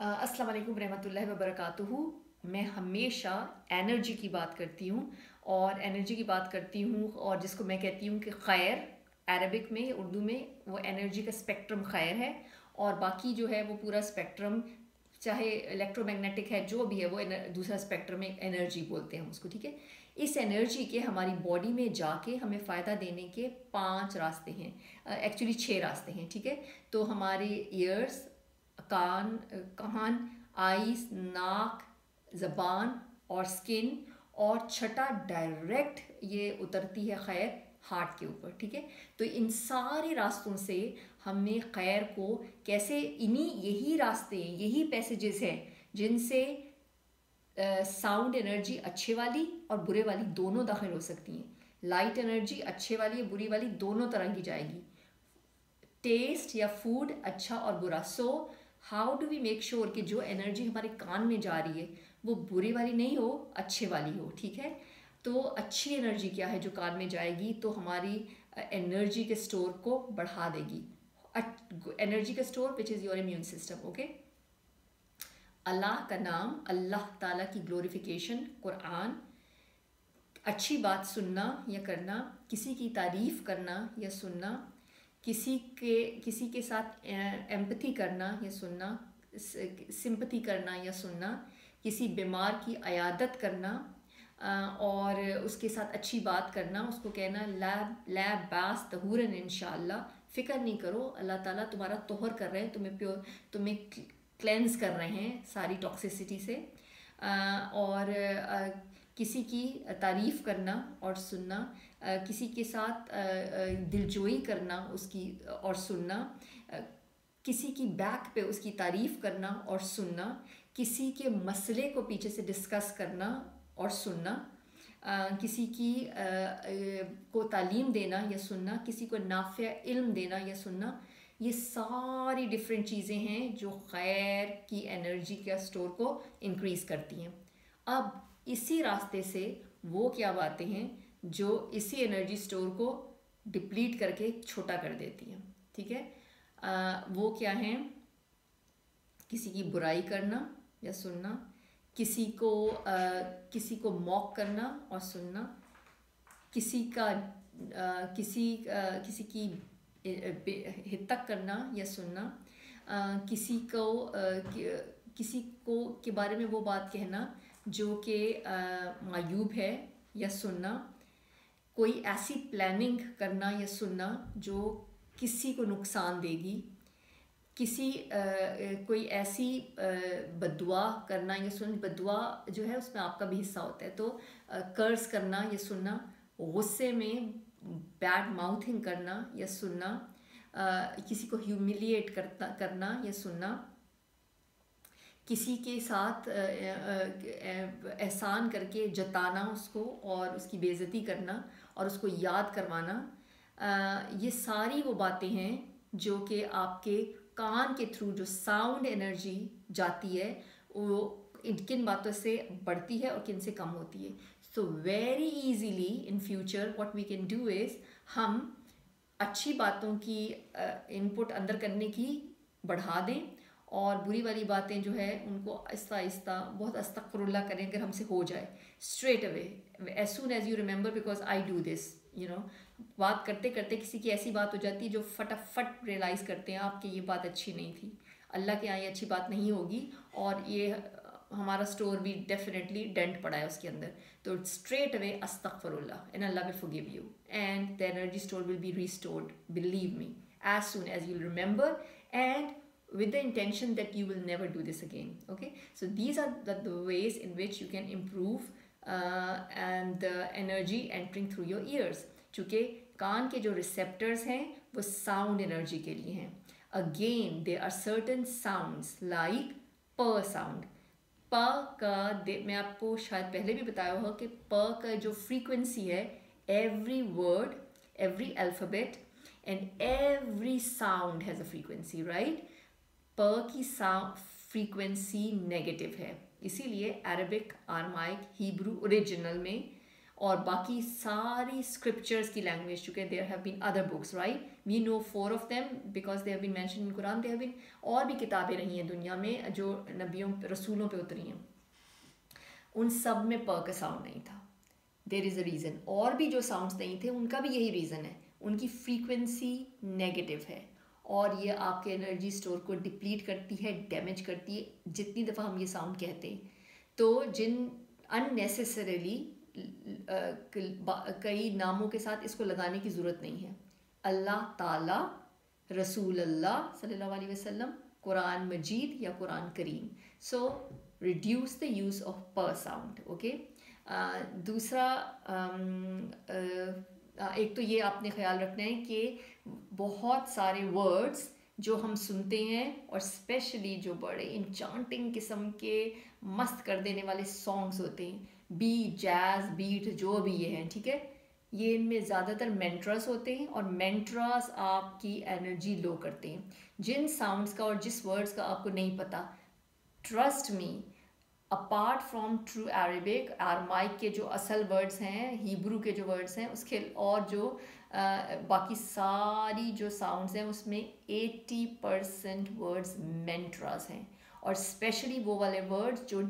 अस्सलाम वालेकुम रहमतुल्लाहि व बरकातुहू। मैं हमेशा एनर्जी की बात करती हूँ और एनर्जी की बात करती हूँ और जिसको मैं कहती हूँ कि खैर, अरबिक में उर्दू में वो एनर्जी का स्पेक्ट्रम खैर है। और बाकी जो है वो पूरा स्पेक्ट्रम, चाहे इलेक्ट्रोमैग्नेटिक है, जो भी है वो दूसरा स्पेक्ट्रम में एनर्जी बोलते हैं उसको, ठीक है। इस एनर्जी के हमारी बॉडी में जाके हमें फ़ायदा देने के 5 रास्ते हैं, एक्चुअली 6 रास्ते हैं, ठीक है। तो हमारे ईयर्स, कान, आईज, नाक, ज़बान और स्किन, और छठा डायरेक्ट ये उतरती है खैर हार्ट के ऊपर, ठीक है। तो इन सारे रास्तों से हमें खैर को कैसे, यही रास्ते, यही पैसेजेस हैं जिनसे साउंड एनर्जी अच्छे वाली और बुरे वाली दोनों दाखिल हो सकती हैं। लाइट एनर्जी अच्छे वाली और बुरी वाली दोनों तरह की जाएगी। टेस्ट या फूड अच्छा और बुरा। So how do we make sure कि जो एनर्जी हमारे कान में जा रही है वो बुरी वाली नहीं हो, अच्छे वाली हो, ठीक है। तो अच्छी एनर्जी क्या है जो कान में जाएगी, तो हमारी एनर्जी के स्टोर को बढ़ा देगी। एनर्जी का store which is your immune system, okay. अल्लाह का नाम, अल्लाह ताला की ग्लोरिफिकेशन, कुरान, अच्छी बात सुनना या करना, किसी की तारीफ़ करना या सुनना, किसी के साथ एम्पथी करना या सुनना, सिंपथी करना या सुनना, किसी बीमार की अयादत करना, और उसके साथ अच्छी बात करना, उसको कहना लैब बास तहूरन इंशाअल्लाह, फ़िक्र नहीं करो, अल्लाह ताला तुम्हारा तोहर कर रहे हैं, तुम्हें क्लेंस कर रहे हैं सारी टॉक्सिसिटी से। और किसी की तारीफ़ करना और सुनना, किसी के साथ दिलजोई करना उसकी और सुनना, किसी की बैक पे उसकी तारीफ़ करना और सुनना, किसी के मसले को पीछे से डिस्कस करना और सुनना, किसी की को तालीम देना या सुनना, किसी को नाफ़िया इल्म देना या सुनना। ये सारी डिफरेंट चीज़ें हैं जो खैर की एनर्जी के स्टोर को इंक्रीज़ करती हैं। अब इसी रास्ते से वो क्या बातें हैं जो इसी एनर्जी स्टोर को डिप्लीट करके छोटा कर देती हैं, ठीक है। वो क्या हैं? किसी की बुराई करना या सुनना, किसी को मॉक करना और सुनना, किसी की हितक करना या सुनना, किसी को के बारे में वो बात कहना जो कि मायूब है या सुनना, कोई ऐसी प्लानिंग करना या सुनना जो किसी को नुकसान देगी, कोई ऐसी बद्दुआ करना या सुन। बद्दुआ जो है उसमें आपका भी हिस्सा होता है, तो कर्ज करना या सुनना, गुस्से में बैड माउथिंग करना या सुनना, किसी को ह्यूमिलिएट करना या सुनना, किसी के साथ एहसान करके जताना उसको और उसकी बेइज्जती करना और उसको याद करवाना। ये सारी वो बातें हैं जो कि आपके कान के थ्रू जो साउंड एनर्जी जाती है वो किन बातों से बढ़ती है और किन से कम होती है। So very easily in future what we can do is, हम अच्छी बातों की इनपुट अंदर करने की बढ़ा दें और बुरी वाली बातें जो है उनको आहिस्ता आहिस्ता बहुत अस्तगफिरुल्लाह करें अगर हमसे हो जाए, straight away, as soon as you remember, because I do this, you know. बात करते करते किसी की ऐसी बात हो जाती है जो फटाफट रियलाइज़ करते हैं आपकी ये बात अच्छी नहीं थी, अल्लाह के यहाँ ये अच्छी बात नहीं होगी, और ये हमारा स्टोर भी डेफिनेटली डेंट पड़ा है उसके अंदर। तो स्ट्रेट अवे अस्तगफिरुल्लाह and Allah will forgive you and the energy store will be restored, believe me, as soon as you'll remember and with the intention that you will never do this again, okay. So these are the ways in which you can improve and the energy entering through your ears, चूँकि कान के जो receptors हैं वो sound energy के लिए हैं। Again there are certain sounds like p sound। प का मैं आपको शायद पहले भी बताया होगा कि प का जो फ्रीक्वेंसी है, every word, every alphabet and every sound has a frequency, right? प की साउंड फ्रीक्वेंसी नेगेटिव है, इसीलिए अरबिक, आरमाइक, हिब्रू ओरिजिनल में और बाकी सारी स्क्रिप्चर्स की लैंग्वेज, चूँकि there have been other books, right, we know 4 of them because they have been mention in Quran, they have been, और भी किताबें रही हैं दुनिया में जो नबियों रसूलों पे उतरी हैं, उन सब में प का साउंड नहीं था। There is a reason. और भी जो साउंड्स नहीं थे उनका भी यही रीज़न है, उनकी फ्रीक्वेंसी नेगेटिव है और ये आपके एनर्जी स्टोर को डिप्लीट करती है, डैमेज करती है जितनी दफ़ा हम ये साउंड कहते हैं। तो जिन अननेसेसरीली कई नामों के साथ इसको लगाने की ज़रूरत नहीं है। अल्लाह ताला, रसूल अल्लाह सल्लल्लाहु अलैहि वसल्लम, कुरान मजीद या कुरान करीम। सो रिड्यूस द यूज़ ऑफ प साउंड, ओके। दूसरा, एक तो ये आपने ख्याल रखना है कि बहुत सारे वर्ड्स जो हम सुनते हैं और स्पेशली जो बड़े इंचांटिंग किस्म के मस्त कर देने वाले सॉन्ग्स होते हैं, बीट, जैज़, बीट, जो भी ये हैं, ठीक है, ये इनमें ज़्यादातर मेंट्रास होते हैं और मेंट्रास आपकी एनर्जी लो करते हैं। जिन साउंड्स का और जिस वर्ड्स का आपको नहीं पता, trust me, apart from true Arabic, Aramaic के जो असल वर्ड्स हैं, हिब्रू के जो वर्ड्स हैं, उसके और जो बाकी सारी जो साउंड्स हैं उसमें 80% वर्ड्स मेंट्रास हैं, और स्पेशली वो वाले वर्ड्स जो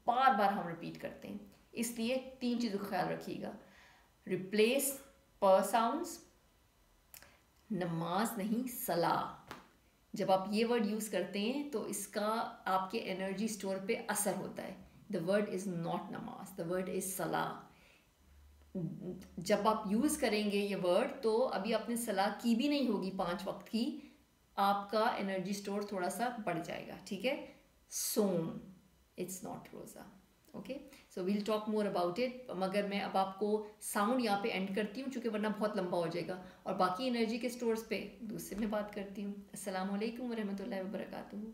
बार बार हम रिपीट करते हैं। इसलिए 3 चीज़ों का ख्याल रखिएगा, रिप्लेस प साउंड्स, नमाज नहीं सलाह। जब आप ये वर्ड यूज़ करते हैं तो इसका आपके एनर्जी स्टोर पे असर होता है। द वर्ड इज़ नॉट नमाज, द वर्ड इज़ सलाह। जब आप यूज़ करेंगे ये वर्ड तो अभी आपने सलाह की भी नहीं होगी 5 वक्त की, आपका एनर्जी स्टोर थोड़ा सा बढ़ जाएगा, ठीक है। सोम, इट्स नॉट रोज़ा, okay. So we'll talk more about it, मगर मैं अब आपको साउंड यहाँ पे एंड करती हूँ क्योंकि वरना बहुत लंबा हो जाएगा, और बाकी एनर्जी के स्टोर्स पे दूसरे में बात करती हूँ। अस्सलाम वालेकुम वरहमतुल्लाहि वबरकातुहू।